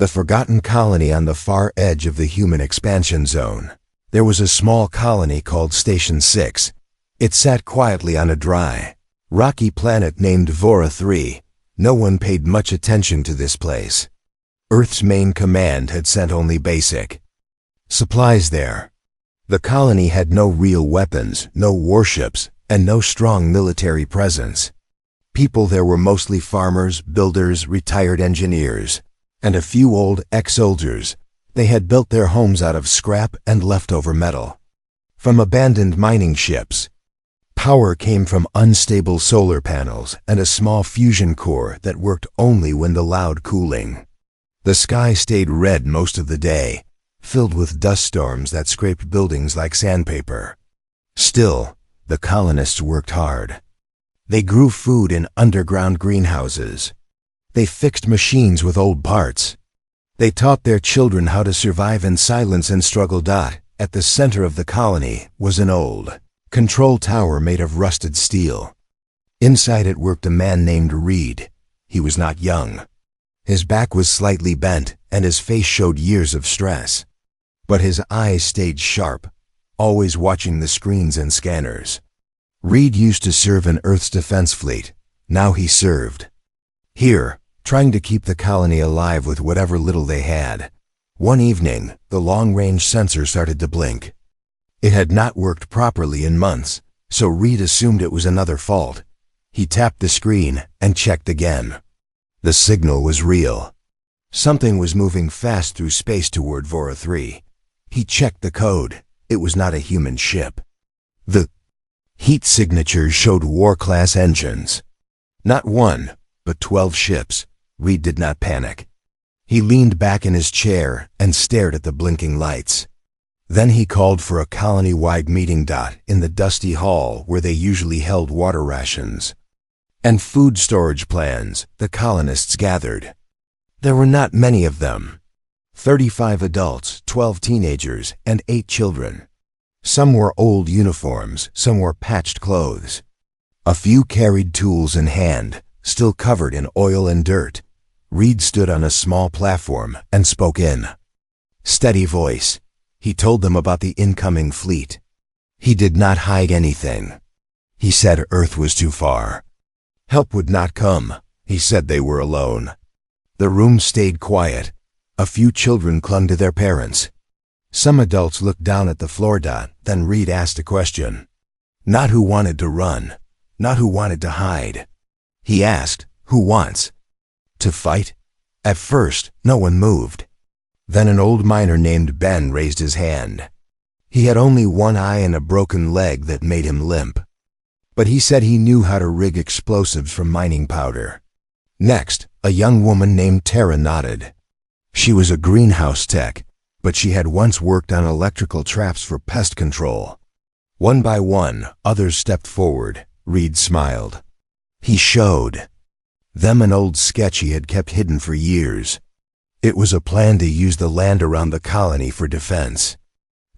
The forgotten colony on the far edge of the human expansion zone. There was a small colony called Station 6. It sat quietly on a dry, rocky planet named Vora 3. No one paid much attention to this place. Earth's main command had sent only basic supplies there. The colony had no real weapons, no warships, and no strong military presence. People there were mostly farmers, builders, retired engineers, and a few old ex-soldiers. They had built their homes out of scrap and leftover metal from abandoned mining ships. Power came from unstable solar panels and a small fusion core that worked only when allowed cooling. The sky stayed red most of the day, filled with dust storms that scraped buildings like sandpaper. Still, the colonists worked hard. They grew food in underground greenhouses. They fixed machines with old parts. They taught their children how to survive in silence and struggle. At the center of the colony was an old control tower made of rusted steel. Inside it worked a man named Reed. He was not young. His back was slightly bent, and his face showed years of stress. But his eyes stayed sharp, always watching the screens and scanners. Reed used to serve in Earth's defense fleet. Now he served here, trying to keep the colony alive with whatever little they had. One evening, the long-range sensor started to blink. It had not worked properly in months, so Reed assumed it was another fault. He tapped the screen and checked again. The signal was real. Something was moving fast through space toward Vora 3. He checked the code. It was not a human ship. The heat signatures showed war-class engines. Not one, but 12 ships. Reed did not panic. He leaned back in his chair and stared at the blinking lights. Then he called for a colony-wide meeting. In the dusty hall where they usually held water rations and food storage plans, the colonists gathered. There were not many of them. 35 adults, 12 teenagers, and 8 children. Some wore old uniforms, some wore patched clothes. A few carried tools in hand, still covered in oil and dirt. Reed stood on a small platform and spoke in steady voice. He told them about the incoming fleet. He did not hide anything. He said Earth was too far. Help would not come. He said they were alone. The room stayed quiet. A few children clung to their parents. Some adults looked down at the floor. Then Reed asked a question. Not who wanted to run, not who wanted to hide. He asked, who wants to fight? At first, no one moved. Then an old miner named Ben raised his hand. He had only one eye and a broken leg that made him limp. But he said he knew how to rig explosives from mining powder. Next, a young woman named Tara nodded. She was a greenhouse tech, but she had once worked on electrical traps for pest control. One by one, others stepped forward. Reed smiled. He showed them an old sketch he had kept hidden for years. It was a plan to use the land around the colony for defense.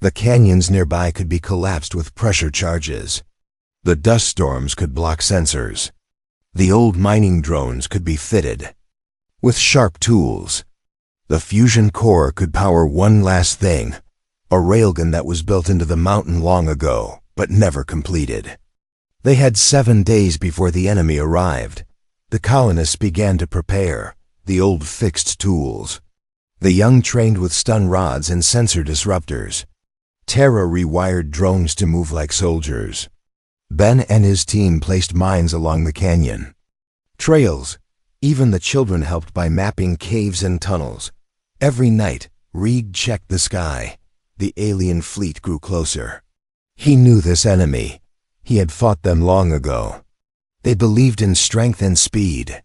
The canyons nearby could be collapsed with pressure charges. The dust storms could block sensors. The old mining drones could be fitted with sharp tools. The fusion core could power one last thing, a railgun that was built into the mountain long ago, but never completed. They had 7 days before the enemy arrived. The colonists began to prepare. The old fixed tools. The young trained with stun rods and sensor disruptors. Tara rewired drones to move like soldiers. Ben and his team placed mines along the canyon trails. Even the children helped by mapping caves and tunnels. Every night, Reed checked the sky. The alien fleet grew closer. He knew this enemy. He had fought them long ago. They believed in strength and speed.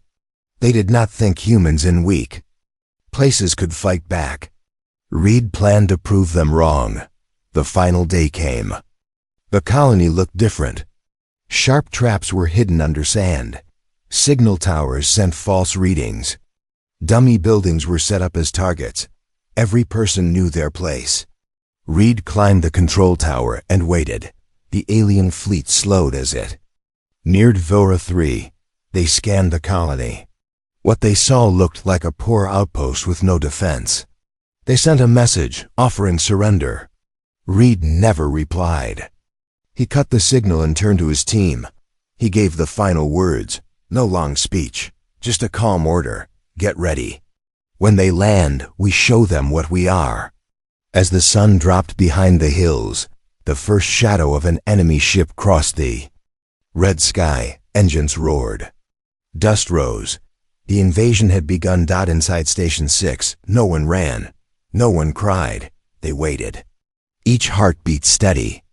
They did not think humans in weak places could fight back. Reed planned to prove them wrong. The final day came. The colony looked different. Sharp traps were hidden under sand. Signal towers sent false readings. Dummy buildings were set up as targets. Every person knew their place. Reed climbed the control tower and waited. The alien fleet slowed as it neared Vora 3. They scanned the colony. What they saw looked like a poor outpost with no defense. They sent a message offering surrender. Reed never replied. He cut the signal and turned to his team. He gave the final words. No long speech, just a calm order. Get ready. When they land, we show them what we are. As the sun dropped behind the hills, the first shadow of an enemy ship crossed the red sky. Engines roared. Dust rose. The invasion had begun. Inside Station 6, no one ran. No one cried. They waited. Each heart beat steady.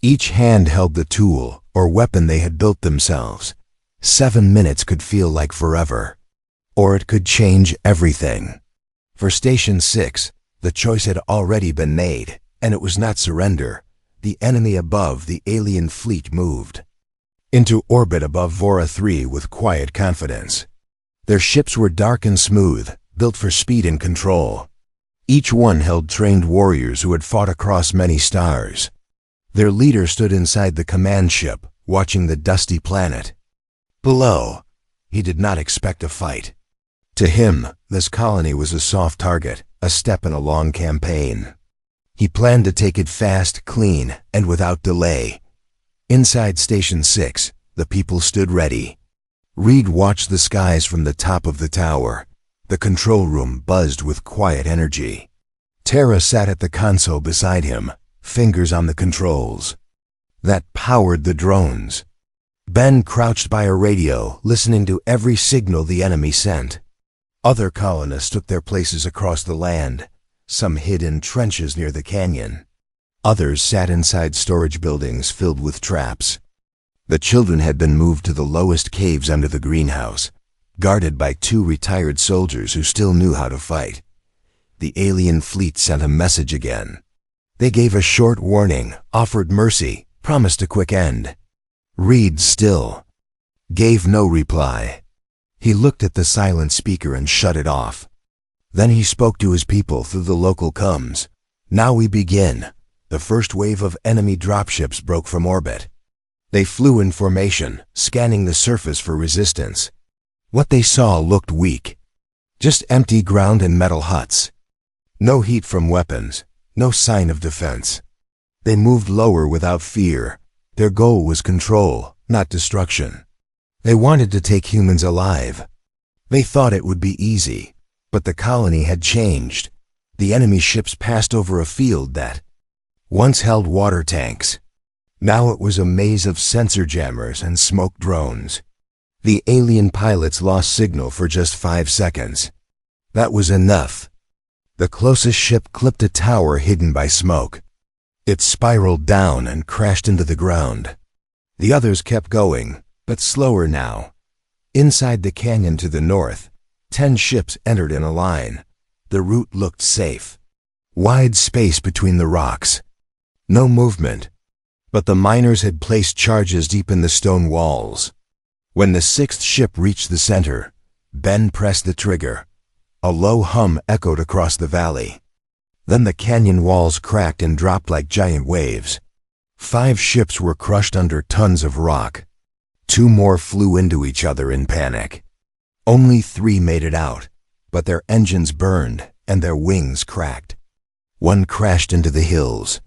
Each hand held the tool or weapon they had built themselves. 7 minutes could feel like forever. Or it could change everything. For Station 6, the choice had already been made, and it was not surrender. The enemy above the alien fleet moved into orbit above Vora 3 with quiet confidence. Their ships were dark and smooth, built for speed and control. Each one held trained warriors who had fought across many stars. Their leader stood inside the command ship, watching the dusty planet. Below, he did not expect a fight. To him, this colony was a soft target, a step in a long campaign. He planned to take it fast, clean, and without delay. Inside Station 6, the people stood ready. Reed watched the skies from the top of the tower. The control room buzzed with quiet energy. Tara sat at the console beside him, fingers on the controls. That powered the drones. Ben crouched by a radio, listening to every signal the enemy sent. Other colonists took their places across the land. Some hid in trenches near the canyon. Others sat inside storage buildings filled with traps. The children had been moved to the lowest caves under the greenhouse, guarded by 2 retired soldiers who still knew how to fight. The alien fleet sent a message again. They gave a short warning, offered mercy, promised a quick end. Reed still gave no reply. He looked at the silent speaker and shut it off. Then he spoke to his people through the local comms. Now we begin. The first wave of enemy dropships broke from orbit. They flew in formation, scanning the surface for resistance. What they saw looked weak. Just empty ground and metal huts. No heat from weapons, no sign of defense. They moved lower without fear. Their goal was control, not destruction. They wanted to take humans alive. They thought it would be easy, but the colony had changed. The enemy ships passed over a field that once held water tanks. Now it was a maze of sensor jammers and smoke drones. The alien pilots lost signal for just 5 seconds. That was enough. The closest ship clipped a tower hidden by smoke. It spiraled down and crashed into the ground. The others kept going, but slower now. Inside the canyon to the north, 10 ships entered in a line. The route looked safe. Wide space between the rocks. No movement. But the miners had placed charges deep in the stone walls. When the 6th ship reached the center, Ben pressed the trigger. A low hum echoed across the valley. Then the canyon walls cracked and dropped like giant waves. 5 ships were crushed under tons of rock. 2 more flew into each other in panic. Only 3 made it out, but their engines burned and their wings cracked. 1 crashed into the hills.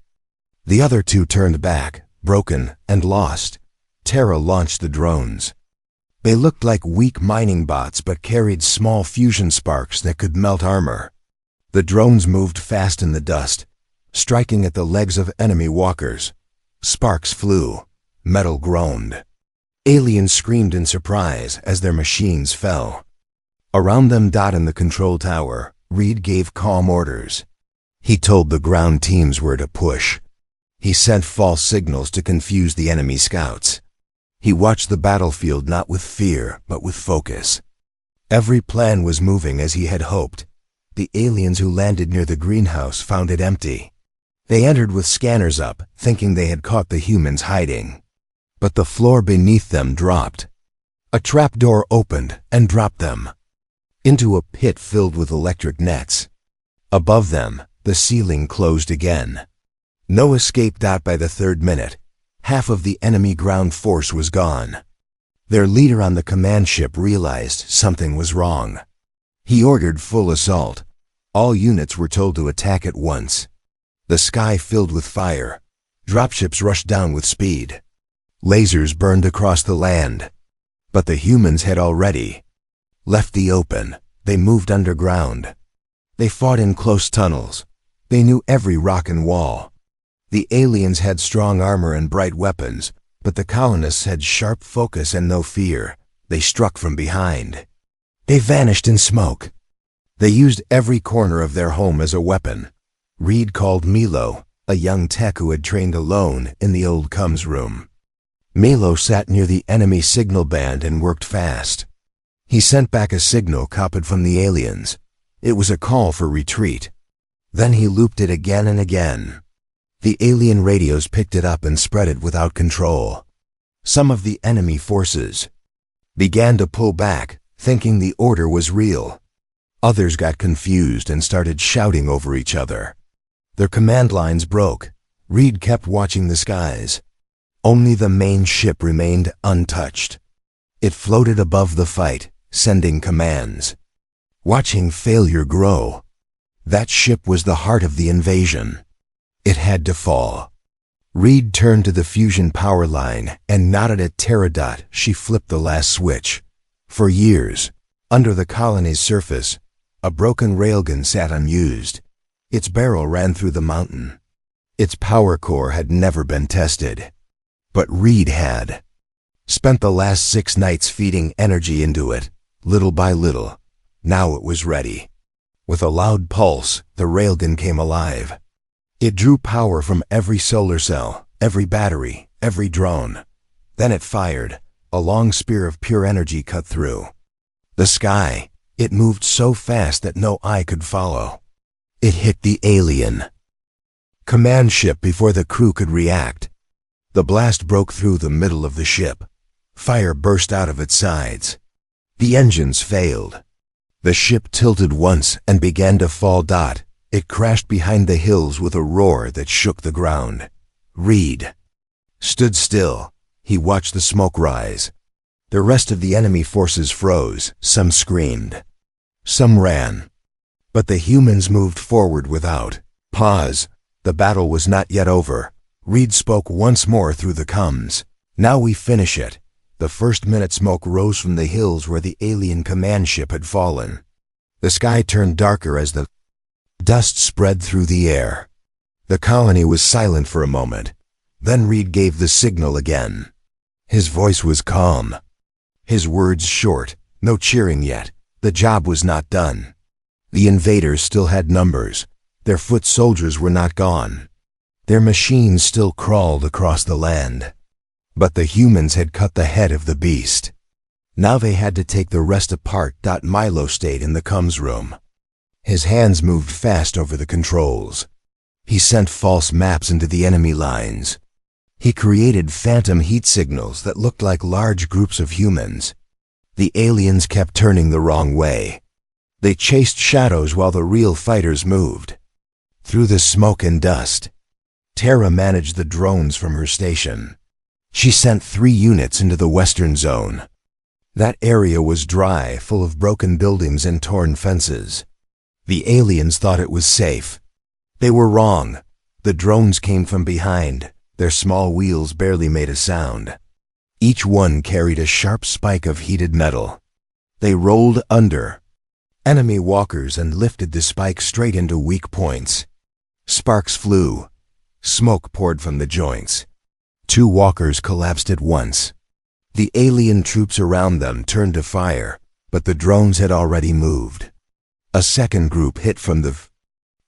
The other 2 turned back, broken and lost. Tara launched the drones. They looked like weak mining bots but carried small fusion sparks that could melt armor. The drones moved fast in the dust, striking at the legs of enemy walkers. Sparks flew. Metal groaned. Aliens screamed in surprise as their machines fell. Around them, in the control tower, Reed gave calm orders. He told the ground teams where to push. He sent false signals to confuse the enemy scouts. He watched the battlefield not with fear, but with focus. Every plan was moving as he had hoped. The aliens who landed near the greenhouse found it empty. They entered with scanners up, thinking they had caught the humans hiding. But the floor beneath them dropped. A trapdoor opened and dropped them into a pit filled with electric nets. Above them, the ceiling closed again. No escape. By the 3rd minute, half of the enemy ground force was gone. Their leader on the command ship realized something was wrong. He ordered full assault. All units were told to attack at once. The sky filled with fire. Dropships rushed down with speed. Lasers burned across the land. But the humans had already left the open. They moved underground. They fought in close tunnels. They knew every rock and wall. The aliens had strong armor and bright weapons, but the colonists had sharp focus and no fear. They struck from behind. They vanished in smoke. They used every corner of their home as a weapon. Reed called Milo, a young tech who had trained alone in the old comms room. Milo sat near the enemy signal band and worked fast. He sent back a signal copied from the aliens. It was a call for retreat. Then he looped it again and again. The alien radios picked it up and spread it without control. Some of the enemy forces began to pull back, thinking the order was real. Others got confused and started shouting over each other. Their command lines broke. Reed kept watching the skies. Only the main ship remained untouched. It floated above the fight, sending commands. Watching failure grow. That ship was the heart of the invasion. It had to fall. Reed turned to the fusion power line and nodded at Pterodot. She flipped the last switch. For years, under the colony's surface, a broken railgun sat unused. Its barrel ran through the mountain. Its power core had never been tested. But Reed had spent the last 6 nights feeding energy into it, little by little. Now it was ready. With a loud pulse, the railgun came alive. It drew power from every solar cell, every battery, every drone. Then it fired. A long spear of pure energy cut through the sky. It moved so fast that no eye could follow. It hit the alien command ship before the crew could react. The blast broke through the middle of the ship. Fire burst out of its sides. The engines failed. The ship tilted once and began to fall. It crashed behind the hills with a roar that shook the ground. Reed stood still. He watched the smoke rise. The rest of the enemy forces froze. Some screamed. Some ran. But the humans moved forward without pause. The battle was not yet over. Reed spoke once more through the comms. Now we finish it. The first minute smoke rose from the hills where the alien command ship had fallen. The sky turned darker as the dust spread through the air. The colony was silent for a moment. Then Reed gave the signal again. His voice was calm. His words short. No cheering yet. The job was not done. The invaders still had numbers. Their foot soldiers were not gone. Their machines still crawled across the land. But the humans had cut the head of the beast. Now they had to take the rest apart. Milo stayed in the comms room. His hands moved fast over the controls. He sent false maps into the enemy lines. He created phantom heat signals that looked like large groups of humans. The aliens kept turning the wrong way. They chased shadows while the real fighters moved. Through the smoke and dust, Terra managed the drones from her station. She sent 3 units into the western zone. That area was dry, full of broken buildings and torn fences. The aliens thought it was safe. They were wrong. The drones came from behind. Their small wheels barely made a sound. Each one carried a sharp spike of heated metal. They rolled under enemy walkers and lifted the spike straight into weak points. Sparks flew. Smoke poured from the joints. 2 walkers collapsed at once. The alien troops around them turned to fire, but the drones had already moved. A second group hit from the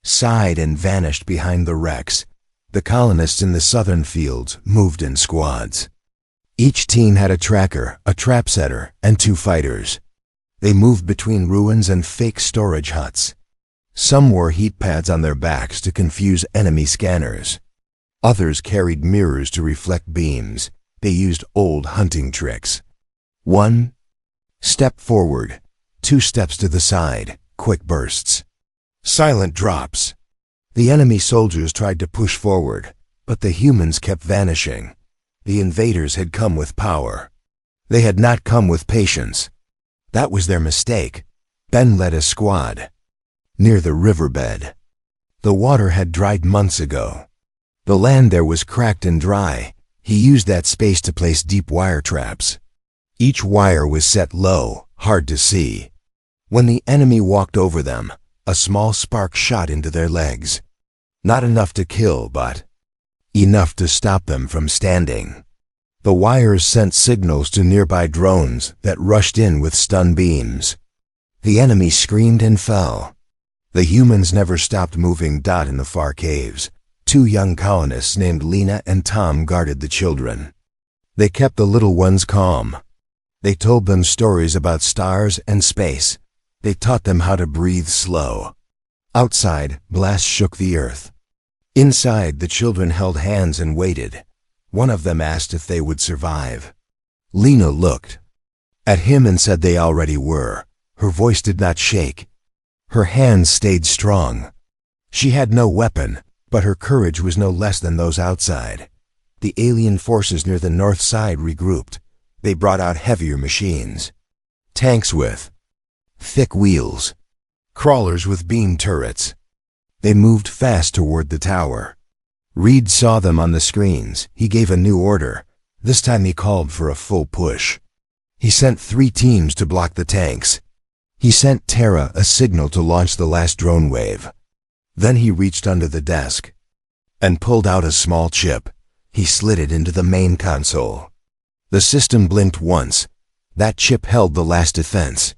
side and vanished behind the wrecks. The colonists in the southern fields moved in squads. Each team had a tracker, a trap setter, and 2 fighters. They moved between ruins and fake storage huts. Some wore heat pads on their backs to confuse enemy scanners. Others carried mirrors to reflect beams. They used old hunting tricks. 1 step forward, 2 steps to the side, quick bursts. Silent drops. The enemy soldiers tried to push forward, but the humans kept vanishing. The invaders had come with power. They had not come with patience. That was their mistake. Ben led a squad. Near the riverbed. The water had dried months ago. The land there was cracked and dry. He used that space to place deep wire traps. Each wire was set low, hard to see. When the enemy walked over them, a small spark shot into their legs. Not enough to kill, but enough to stop them from standing. The wires sent signals to nearby drones that rushed in with stun beams. The enemy screamed and fell. The humans never stopped moving. In the far caves, 2 young colonists named Lena and Tom guarded the children. They kept the little ones calm. They told them stories about stars and space. They taught them how to breathe slow. Outside, blasts shook the earth. Inside, the children held hands and waited. One of them asked if they would survive. Lena looked at him and said they already were. Her voice did not shake. Her hands stayed strong. She had no weapon, but her courage was no less than those outside. The alien forces near the north side regrouped. They brought out heavier machines. Tanks with thick wheels. Crawlers with beam turrets. They moved fast toward the tower. Reed saw them on the screens. He gave a new order. This time he called for a full push. He sent 3 teams to block the tanks. He sent Terra a signal to launch the last drone wave. Then he reached under the desk and pulled out a small chip. He slid it into the main console. The system blinked once. That chip held the last defense.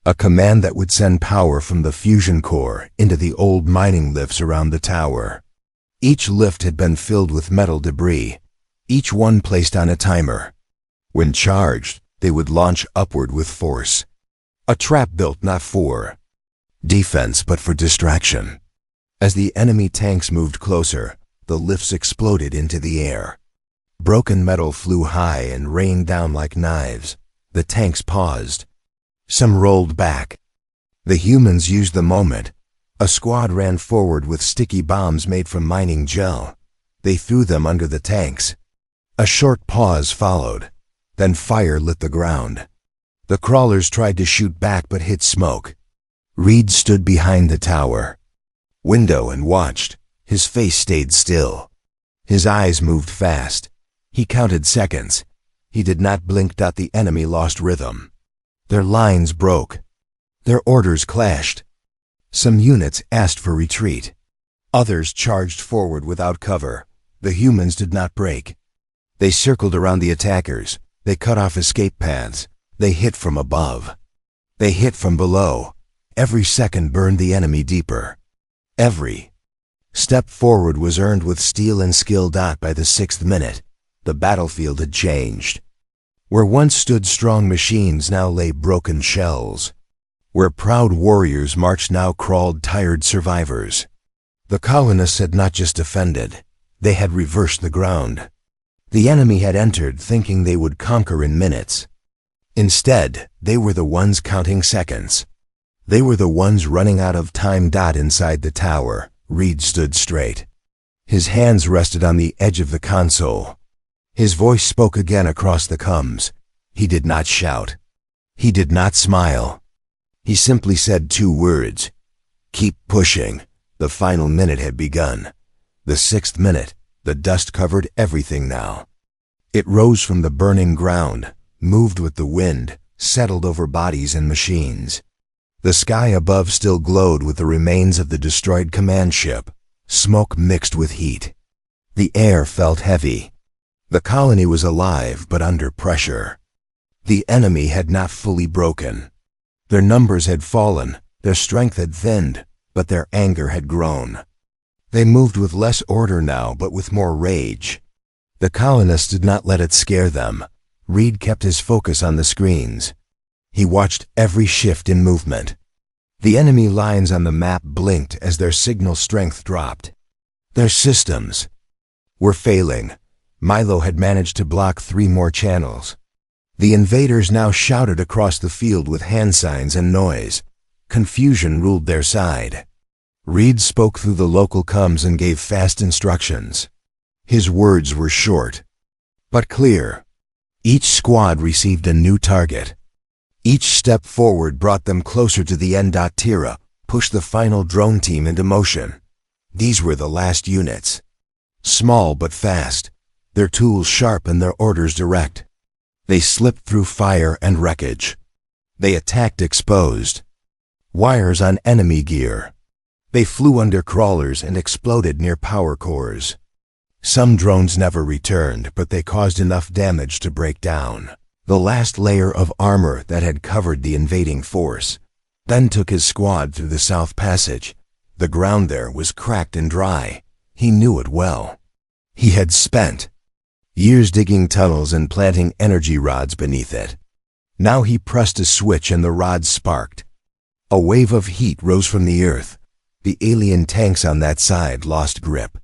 A command that would send power from the fusion core into the old mining lifts around the tower. Each lift had been filled with metal debris, each one placed on a timer. When charged, they would launch upward with force. A trap built not for defense but for distraction. As the enemy tanks moved closer, the lifts exploded into the air. Broken metal flew high and rained down like knives. The tanks paused. Some rolled back. The humans used the moment. A squad ran forward with sticky bombs made from mining gel. They threw them under the tanks. A short pause followed. Then fire lit the ground. The crawlers tried to shoot back but hit smoke. Reed stood behind the tower window and watched. His face stayed still. His eyes moved fast. He counted seconds. He did not blink. The enemy lost rhythm. Their lines broke. Their orders clashed. Some units asked for retreat. Others charged forward without cover. The humans did not break. They circled around the attackers. They cut off escape paths. They hit from above. They hit from below. Every second burned the enemy deeper. Every step forward was earned with steel and skill. By the 6th minute, the battlefield had changed. Where once stood strong machines now lay broken shells. Where proud warriors marched now crawled tired survivors. The colonists had not just defended, they had reversed the ground. The enemy had entered thinking they would conquer in minutes. Instead, they were the ones counting seconds. They were the ones running out of time. Inside the tower, Reed stood straight. His hands rested on the edge of the console. His voice spoke again across the comms. He did not shout. He did not smile. He simply said 2 words. Keep pushing. The final minute had begun. The 6th minute. The dust covered everything now. It rose from the burning ground, moved with the wind, settled over bodies and machines. The sky above still glowed with the remains of the destroyed command ship. Smoke mixed with heat. The air felt heavy. The colony was alive but under pressure. The enemy had not fully broken. Their numbers had fallen, their strength had thinned, but their anger had grown. They moved with less order now, but with more rage. The colonists did not let it scare them. Reed kept his focus on the screens. He watched every shift in movement. The enemy lines on the map blinked as their signal strength dropped. Their systems were failing. Milo had managed to block 3 more channels. The invaders now shouted across the field with hand signs and noise. Confusion ruled their side. Reed spoke through the local comms and gave fast instructions. His words were short, but clear. Each squad received a new target. Each step forward brought them closer to the end. Tira pushed the final drone team into motion. These were the last units. Small but fast, their tools sharp and their orders direct. They slipped through fire and wreckage. They attacked exposed. Wires on enemy gear. They flew under crawlers and exploded near power cores. Some drones never returned, but they caused enough damage to break down the last layer of armor that had covered the invading force. Ben took his squad through the South Passage. The ground there was cracked and dry. He knew it well. He had spent years digging tunnels and planting energy rods beneath it. Now he pressed a switch and the rods sparked. A wave of heat rose from the earth. The alien tanks on that side lost grip.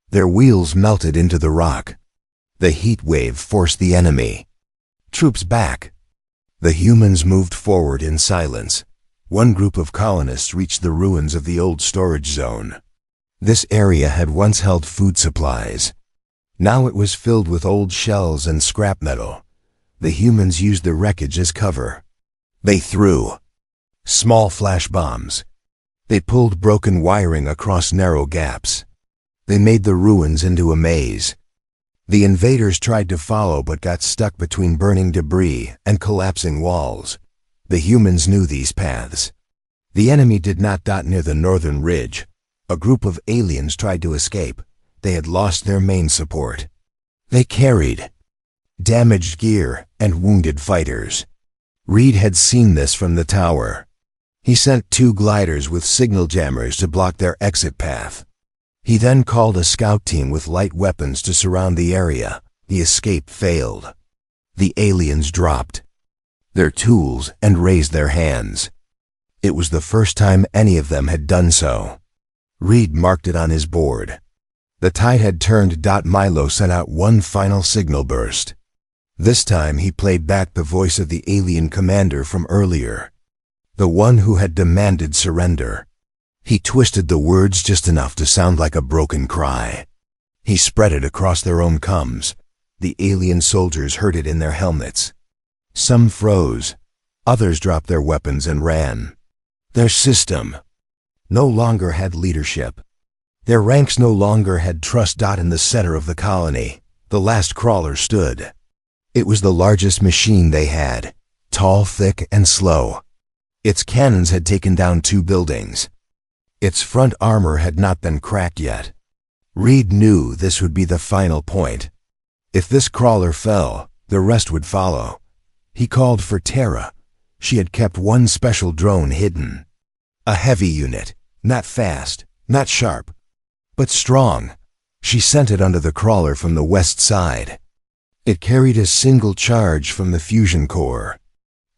Their wheels melted into the rock. The heat wave forced the enemy troops back. The humans moved forward in silence. One group of colonists reached the ruins of the old storage zone. This area had once held food supplies. Now it was filled with old shells and scrap metal. The humans used the wreckage as cover. They threw small flash bombs. They pulled broken wiring across narrow gaps. They made the ruins into a maze. The invaders tried to follow but got stuck between burning debris and collapsing walls. The humans knew these paths. The enemy did not dot near the northern ridge. A group of aliens tried to escape. They had lost their main support. They carried damaged gear and wounded fighters. Reed had seen this from the tower. He sent 2 gliders with signal jammers to block their exit path. He then called a scout team with light weapons to surround the area. The escape failed. The aliens dropped their tools and raised their hands. It was the first time any of them had done so. Reed marked it on his board. The tide had turned. Milo sent out one final signal burst. This time he played back the voice of the alien commander from earlier, the one who had demanded surrender. He twisted the words just enough to sound like a broken cry. He spread it across their own comms. The alien soldiers heard it in their helmets. Some froze. Others dropped their weapons and ran. Their system no longer had leadership. Their ranks no longer had trust. In the center of the colony, the last crawler stood. It was the largest machine they had, tall, thick, and slow. Its cannons had taken down 2 buildings. Its front armor had not been cracked yet. Reed knew this would be the final point. If this crawler fell, the rest would follow. He called for Terra. She had kept one special drone hidden. A heavy unit, not fast, not sharp, but strong. She sent it under the crawler from the west side. It carried a single charge from the fusion core,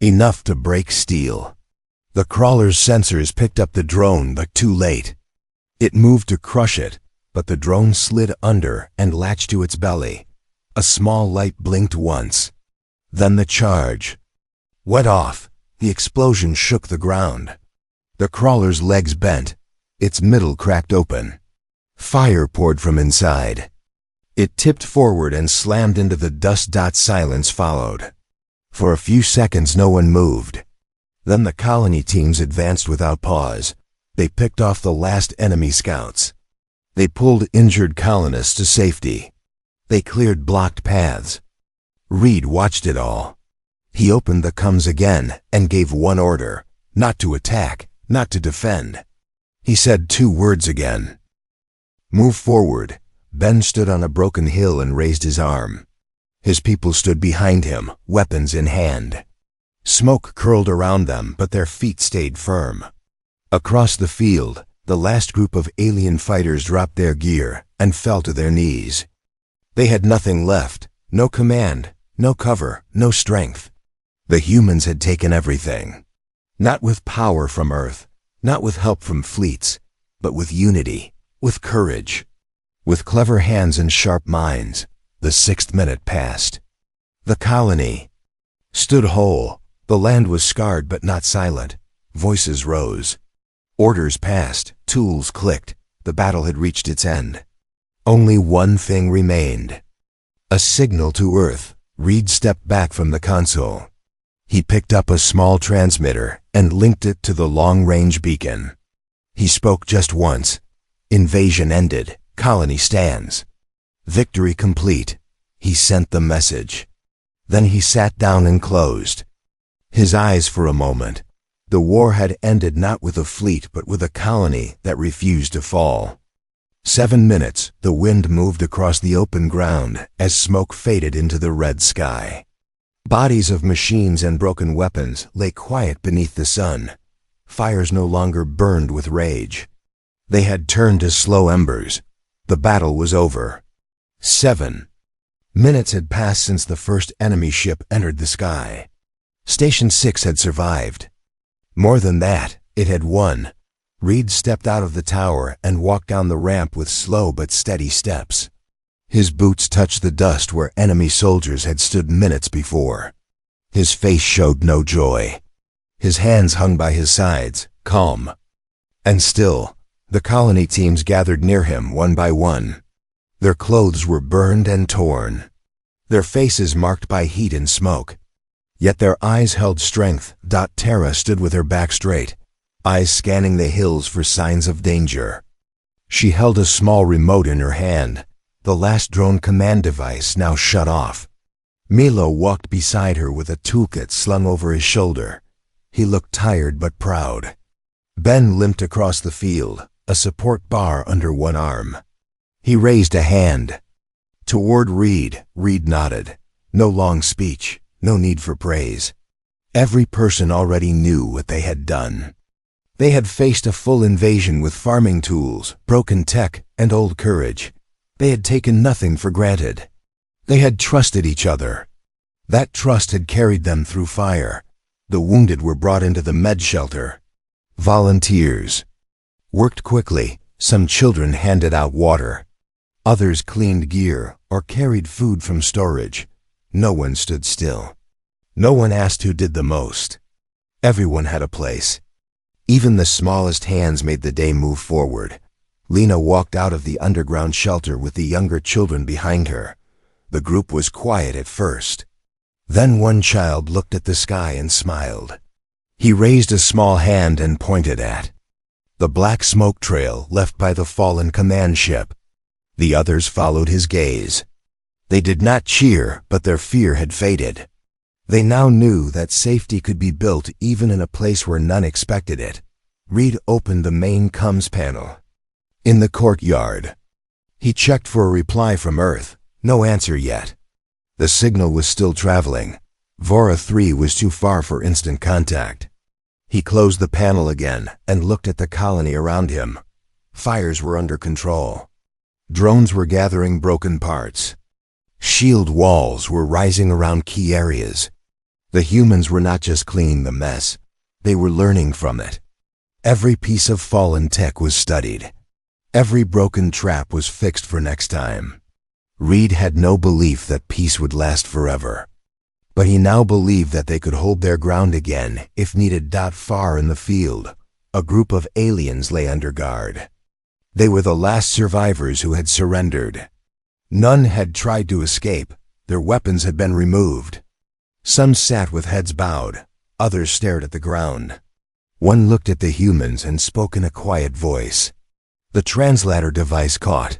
enough to break steel. The crawler's sensors picked up the drone, but too late. It moved to crush it, but the drone slid under and latched to its belly. A small light blinked once. Then the charge went off. The explosion shook the ground. The crawler's legs bent. Its middle cracked open. Fire poured from inside. It tipped forward and slammed into the dust. Silence followed. For a few seconds no one moved. Then the colony teams advanced without pause. They picked off the last enemy scouts. They pulled injured colonists to safety. They cleared blocked paths. Reed watched it all. He opened the comms again and gave one order: not to attack, not to defend. He said 2 words again. Move forward. Ben stood on a broken hill and raised his arm. His people stood behind him, weapons in hand. Smoke curled around them, but their feet stayed firm. Across the field, the last group of alien fighters dropped their gear and fell to their knees. They had nothing left, no command, no cover, no strength. The humans had taken everything. Not with power from Earth, not with help from fleets, but with unity, with courage, with clever hands and sharp minds. The 6th minute passed. The colony stood whole. The land was scarred but not silent. Voices rose. Orders passed. Tools clicked. The battle had reached its end. Only one thing remained. A signal to Earth, Reed stepped back from the console. He picked up a small transmitter and linked it to the long-range beacon. He spoke just once. Invasion ended. Colony stands. Victory complete. He sent the message. Then he sat down and closed his eyes for a moment. The war had ended not with a fleet but with a colony that refused to fall. 7 minutes, the wind moved across the open ground as smoke faded into the red sky. Bodies of machines and broken weapons lay quiet beneath the sun. Fires no longer burned with rage. They had turned to slow embers. The battle was over. 7 minutes had passed since the first enemy ship entered the sky. Station 6 had survived. More than that, it had won. Reed stepped out of the tower and walked down the ramp with slow but steady steps. His boots touched the dust where enemy soldiers had stood minutes before. His face showed no joy. His hands hung by his sides, calm. And still, the colony teams gathered near him one by one. Their clothes were burned and torn, their faces marked by heat and smoke. Yet their eyes held strength. Tara stood with her back straight, eyes scanning the hills for signs of danger. She held a small remote in her hand, the last drone command device now shut off. Milo walked beside her with a toolkit slung over his shoulder. He looked tired but proud. Ben limped across the field, a support bar under one arm. He raised a hand. Toward Reed. Reed nodded. No long speech, no need for praise. Every person already knew what they had done. They had faced a full invasion with farming tools, broken tech, and old courage. They had taken nothing for granted. They had trusted each other. That trust had carried them through fire. The wounded were brought into the med shelter. Volunteers worked quickly. Some children handed out water. Others cleaned gear or carried food from storage. No one stood still. No one asked who did the most. Everyone had a place. Even the smallest hands made the day move forward. Lena walked out of the underground shelter with the younger children behind her. The group was quiet at first. Then one child looked at the sky and smiled. He raised a small hand and pointed at the black smoke trail left by the fallen command ship. The others followed his gaze. They did not cheer, but their fear had faded. They now knew that safety could be built even in a place where none expected it. Reed opened the main comms panel. In the courtyard. He checked for a reply from Earth. No answer yet. The signal was still traveling. Vora 3 was too far for instant contact. He closed the panel again and looked at the colony around him. Fires were under control. Drones were gathering broken parts. Shield walls were rising around key areas. The humans were not just cleaning the mess. They were learning from it. Every piece of fallen tech was studied. Every broken trap was fixed for next time. Reed had no belief that peace would last forever. But he now believed that they could hold their ground again if needed. Far in the field, a group of aliens lay under guard. They were the last survivors who had surrendered. None had tried to escape. Their weapons had been removed. Some sat with heads bowed. Others stared at the ground. One looked at the humans and spoke in a quiet voice. The translator device caught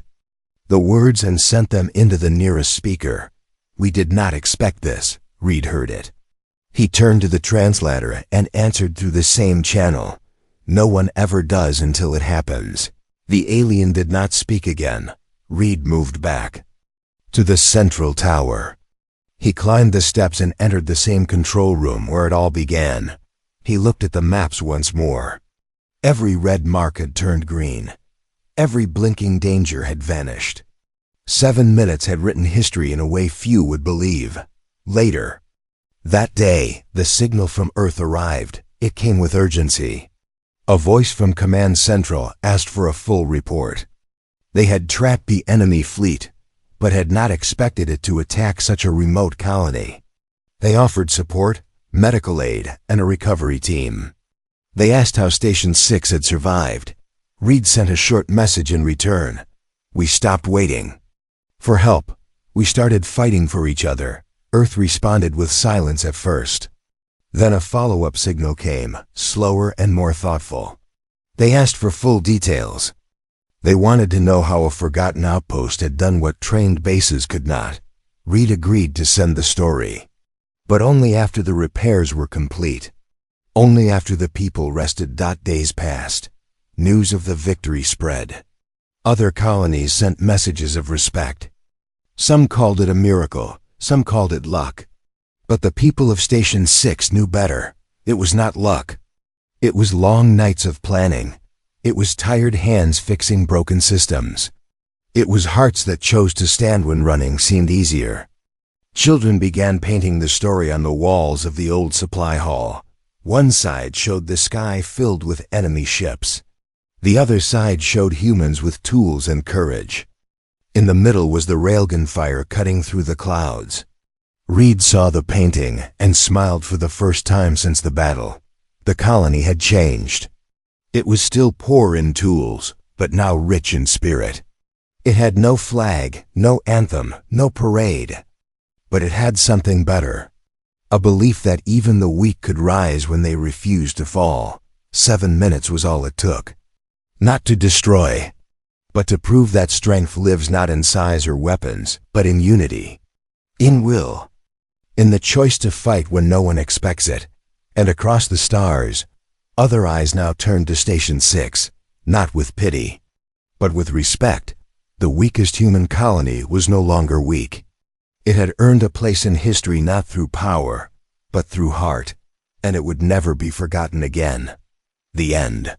the words and sent them into the nearest speaker. "We did not expect this," Reed heard it. He turned to the translator and answered through the same channel. "No one ever does until it happens." The alien did not speak again. Reed moved back to the central tower. He climbed the steps and entered the same control room where it all began. He looked at the maps once more. Every red mark had turned green. Every blinking danger had vanished. 7 minutes had written history in a way few would believe. Later, that day, the signal from Earth arrived. It came with urgency. A voice from Command Central asked for a full report. They had tracked the enemy fleet, but had not expected it to attack such a remote colony. They offered support, medical aid, and a recovery team. They asked how Station 6 had survived. Reed sent a short message in return. "We stopped waiting for help. We started fighting for each other. Earth responded with silence at first. Then a follow-up signal came, slower and more thoughtful. They asked for full details. They wanted to know how a forgotten outpost had done what trained bases could not. Reed agreed to send the story. But only after the repairs were complete. Only after the people rested. Days passed. News of the victory spread. Other colonies sent messages of respect. Some called it a miracle, some called it luck. But the people of Station 6 knew better. It was not luck. It was long nights of planning. It was tired hands fixing broken systems. It was hearts that chose to stand when running seemed easier. Children began painting the story on the walls of the old supply hall. One side showed the sky filled with enemy ships. The other side showed humans with tools and courage. In the middle was the railgun fire cutting through the clouds. Reed saw the painting and smiled for the first time since the battle. The colony had changed. It was still poor in tools, but now rich in spirit. It had no flag, no anthem, no parade. But it had something better. A belief that even the weak could rise when they refused to fall. 7 minutes was all it took. Not to destroy, but to prove that strength lives not in size or weapons, but in unity. In will. In the choice to fight when no one expects it. And across the stars, other eyes now turned to Station 6, not with pity, but with respect. The weakest human colony was no longer weak. It had earned a place in history not through power, but through heart, and it would never be forgotten again. The end.